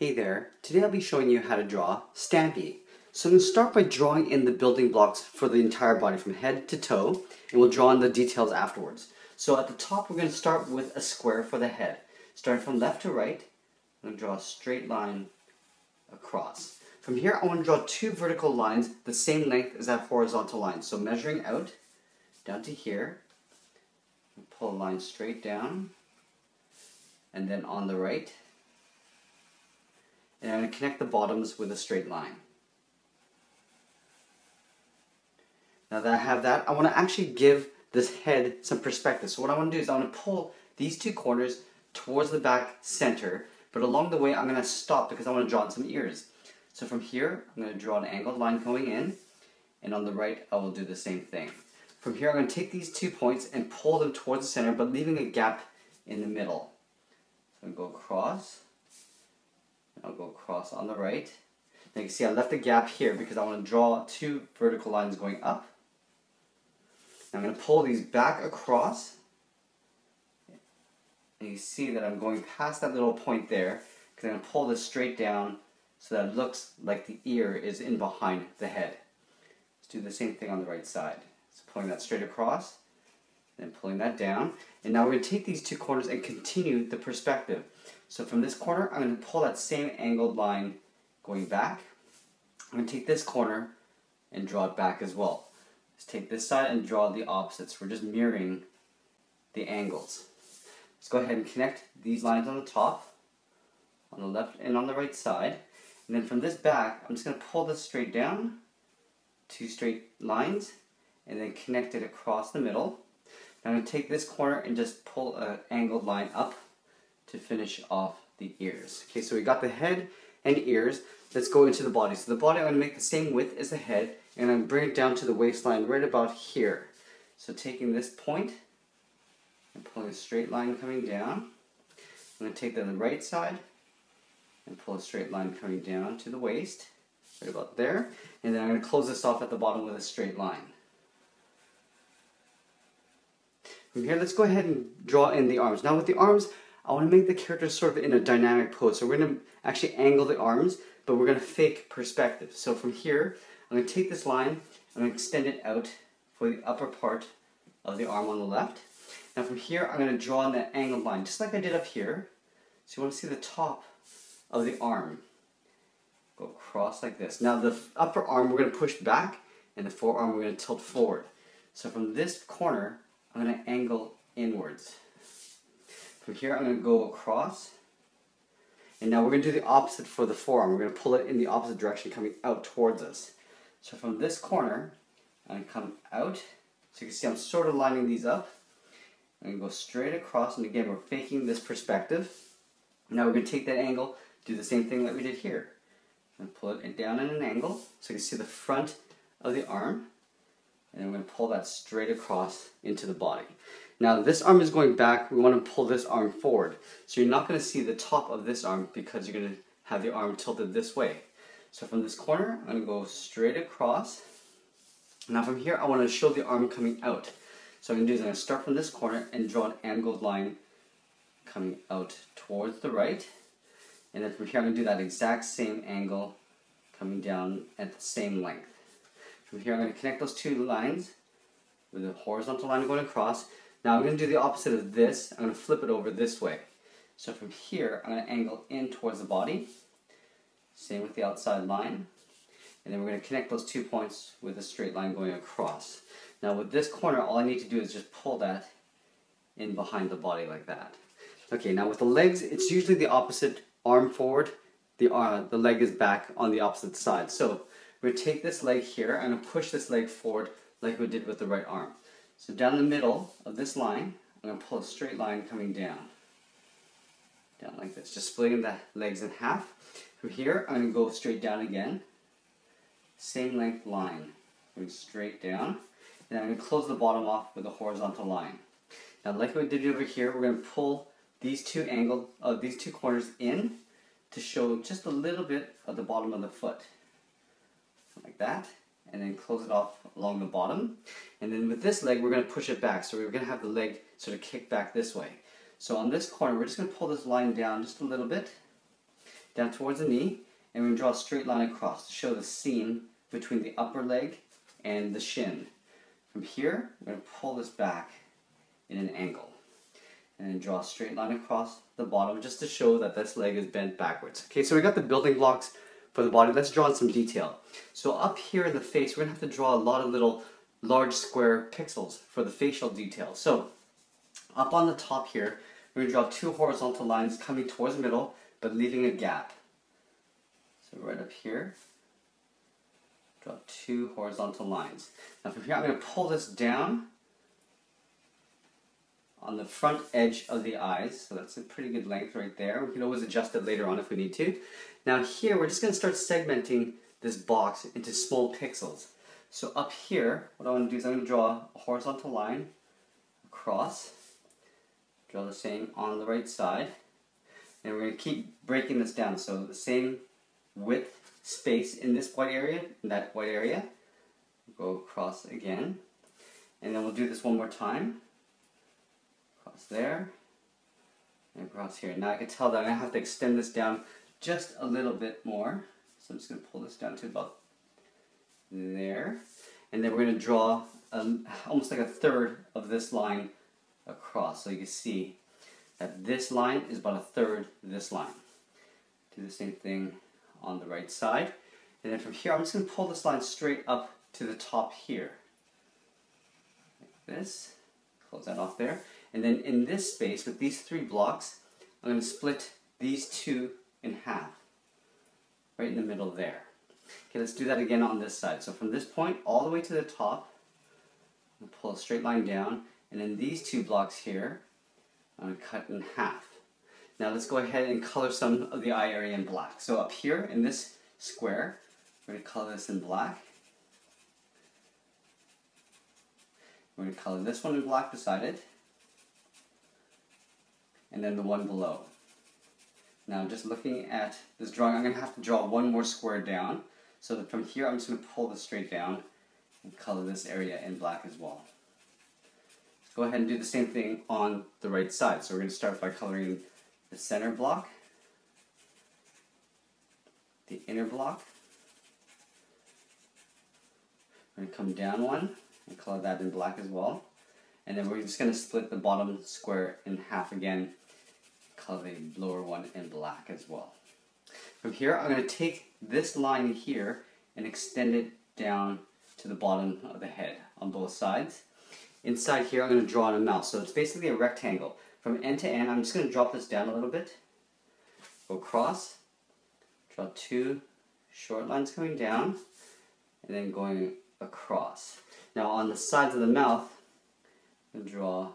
Hey there, today I'll be showing you how to draw Stampy. So I'm going to start by drawing in the building blocks for the entire body from head to toe, and we'll draw in the details afterwards. So at the top we're going to start with a square for the head. Starting from left to right, I'm going to draw a straight line across. From here I want to draw two vertical lines the same length as that horizontal line. So measuring out, down to here, pull a line straight down, and then on the right, and I'm going to connect the bottoms with a straight line. Now that I have that, I want to actually give this head some perspective. So what I want to do is I want to pull these two corners towards the back center, but along the way I'm going to stop because I want to draw in some ears. So from here, I'm going to draw an angled line going in, and on the right I will do the same thing. From here I'm going to take these 2 points and pull them towards the center, but leaving a gap in the middle. So I'm going to go across. I'll go across on the right. Now you can see I left a gap here because I want to draw two vertical lines going up. Now I'm going to pull these back across. And you see that I'm going past that little point there because I'm going to pull this straight down so that it looks like the ear is in behind the head. Let's do the same thing on the right side. So pulling that straight across, then pulling that down. And now we're going to take these two corners and continue the perspective. So from this corner, I'm going to pull that same angled line going back. I'm going to take this corner and draw it back as well. Let's take this side and draw the opposites. We're just mirroring the angles. Let's go ahead and connect these lines on the top, on the left and on the right side. And then from this back, I'm just going to pull this straight down, two straight lines, and then connect it across the middle. Now I'm going to take this corner and just pull an angled line up to finish off the ears. Okay, so we got the head and ears. Let's go into the body. So the body I'm going to make the same width as the head, and I'm going to bring it down to the waistline right about here. So taking this point and pulling a straight line coming down. I'm going to take that on the right side and pull a straight line coming down to the waist, right about there. And then I'm going to close this off at the bottom with a straight line. From here, let's go ahead and draw in the arms. Now with the arms, I want to make the character sort of in a dynamic pose. So we're going to actually angle the arms, but we're going to fake perspective. So from here, I'm going to take this line, I'm going to extend it out for the upper part of the arm on the left. Now from here, I'm going to draw in that angled line, just like I did up here. So you want to see the top of the arm. Go across like this. Now the upper arm we're going to push back, and the forearm we're going to tilt forward. So from this corner, I'm going to angle inwards. From here, I'm going to go across. And now we're going to do the opposite for the forearm. We're going to pull it in the opposite direction, coming out towards us. So from this corner, I'm going to come out. So you can see I'm sort of lining these up. I'm going to go straight across, and again, we're faking this perspective. Now we're going to take that angle, do the same thing that we did here. And pull it down in an angle, so you can see the front of the arm. And then we're going to pull that straight across into the body. Now this arm is going back, we want to pull this arm forward. So you're not going to see the top of this arm because you're going to have the arm tilted this way. So from this corner, I'm going to go straight across. Now from here, I want to show the arm coming out. So what I'm going to do is I'm going to start from this corner and draw an angled line coming out towards the right. And then from here, I'm going to do that exact same angle coming down at the same length. From here, I'm going to connect those two lines with a horizontal line going across. Now I'm going to do the opposite of this. I'm going to flip it over this way. So from here, I'm going to angle in towards the body. Same with the outside line. And then we're going to connect those 2 points with a straight line going across. Now with this corner, all I need to do is just pull that in behind the body like that. Okay, now with the legs, it's usually the opposite. Arm forward, the leg is back on the opposite side. So we're going to take this leg here, I'm going to push this leg forward like we did with the right arm. So down the middle of this line, I'm going to pull a straight line coming down. Down like this, just splitting the legs in half. From here, I'm going to go straight down again. Same length line, going straight down. And I'm going to close the bottom off with a horizontal line. Now like we did over here, we're going to pull these two corners in to show just a little bit of the bottom of the foot. Like that. And then close it off along the bottom. And then with this leg, we're going to push it back. So we're going to have the leg sort of kick back this way. So on this corner, we're just going to pull this line down just a little bit. down towards the knee, and we're going to draw a straight line across to show the seam between the upper leg and the shin. From here, we're going to pull this back in an angle, and then draw a straight line across the bottom just to show that this leg is bent backwards. Okay, so we got the building blocks for the body. Let's draw in some detail. So up here in the face, we're going to have to draw a lot of little large square pixels for the facial detail. So up on the top here, we're going to draw two horizontal lines coming towards the middle, but leaving a gap. So right up here, draw two horizontal lines. Now from here, I'm going to pull this down on the front edge of the eyes. So that's a pretty good length right there. We can always adjust it later on if we need to. Now here, we're just going to start segmenting this box into small pixels. So up here, what I want to do is I'm going to draw a horizontal line across, draw the same on the right side, and we're going to keep breaking this down. So the same width space in this white area, in that white area, go across again, and then we'll do this one more time, across there, and across here. Now I can tell that I'm going to have to extend this down just a little bit more, so I'm just going to pull this down to about there, and then we're going to draw almost like a third of this line across, so you can see that this line is about a third of this line. Do the same thing on the right side, and then from here I'm just going to pull this line straight up to the top here, like this. Close that off there, and then in this space with these three blocks, I'm going to split these two in half, right in the middle there. Okay, let's do that again on this side. So from this point all the way to the top, I'm going to pull a straight line down, and then these two blocks here, I'm going to cut in half. Now let's go ahead and color some of the eye area in black. So up here in this square, we're going to color this in black. We're going to color this one in black beside it, and then the one below. Now just looking at this drawing, I'm going to have to draw one more square down, so that from here I'm just going to pull this straight down and color this area in black as well. Let's go ahead and do the same thing on the right side. So we're going to start by coloring the center block, the inner block. We're going to come down one and color that in black as well. And then we're just going to split the bottom square in half again, color the lower one in black as well. From here, I'm going to take this line here and extend it down to the bottom of the head on both sides. Inside here, I'm going to draw in a mouth. So it's basically a rectangle. From end to end, I'm just going to drop this down a little bit, go across, draw two short lines coming down, and then going across. Now on the sides of the mouth, I'm going to draw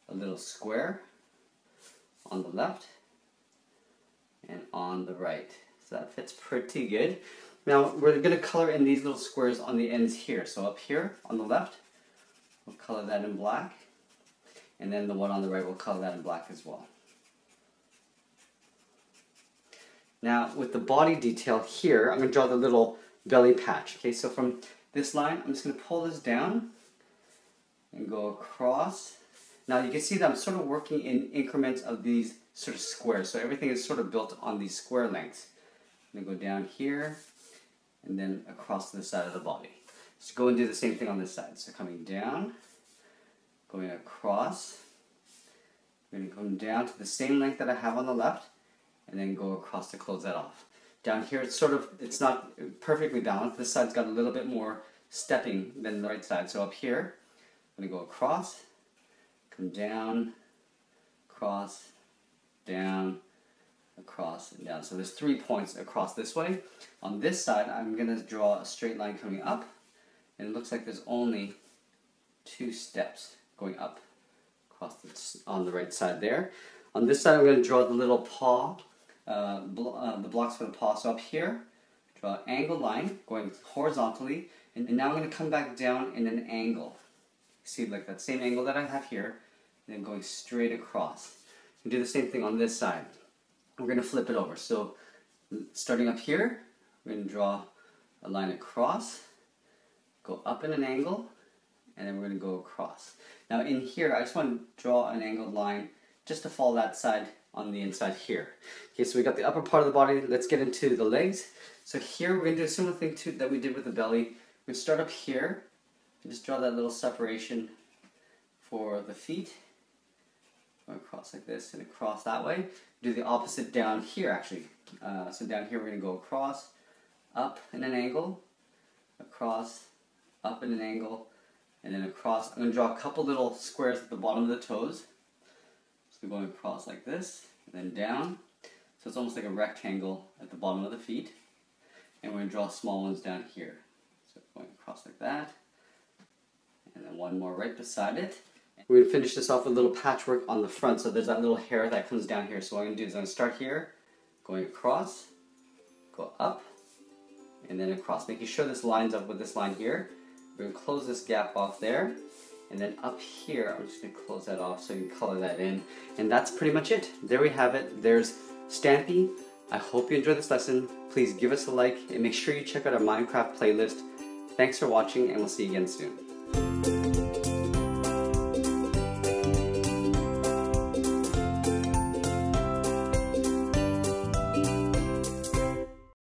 a little square on the left and on the right. So that fits pretty good. Now we're going to color in these little squares on the ends here. So up here on the left, we'll color that in black, and then the one on the right, we'll color that in black as well. Now with the body detail here, I'm going to draw the little belly patch. Okay, so from this line, I'm just going to pull this down and go across. Now you can see that I'm sort of working in increments of these sort of squares. So everything is sort of built on these square lengths. I'm going to go down here and then across to the side of the body. So go and do the same thing on this side. So coming down, going across. I'm going to come down to the same length that I have on the left, and then go across to close that off. Down here, it's not perfectly balanced. This side's got a little bit more stepping than the right side. So up here, I'm going to go across, come down, across, down, across, and down. So there's 3 points across this way. On this side, I'm going to draw a straight line coming up, and it looks like there's only 2 steps going up across on the right side there. On this side, I'm going to draw the little paw, the blocks for the paw. So up here, draw an angled line going horizontally, and now I'm going to come back down in an angle. See, like that same angle that I have here, and then going straight across. And do the same thing on this side. We're going to flip it over. So starting up here, we're going to draw a line across, go up in an angle, and then we're going to go across. Now in here, I just want to draw an angled line just to follow that side on the inside here. Okay, so we got the upper part of the body. Let's get into the legs. So here we're going to do a similar thing that we did with the belly. We're going to start up here and just draw that little separation for the feet. Going across like this and across that way. Do the opposite down here actually. So down here we're going to go across, up in an angle, across, up in an angle, and then across. I'm going to draw a couple little squares at the bottom of the toes. So going across like this, and then down. So it's almost like a rectangle at the bottom of the feet. And we're going to draw small ones down here. So going across like that. And then one more right beside it. We're going to finish this off with a little patchwork on the front. So there's that little hair that comes down here. So what I'm going to do is I'm going to start here, going across, go up, and then across. Making sure this lines up with this line here. We're going to close this gap off there. And then up here, I'm just going to close that off so you can color that in. And that's pretty much it. There we have it. There's Stampy. I hope you enjoyed this lesson. Please give us a like and make sure you check out our Minecraft playlist. Thanks for watching and we'll see you again soon.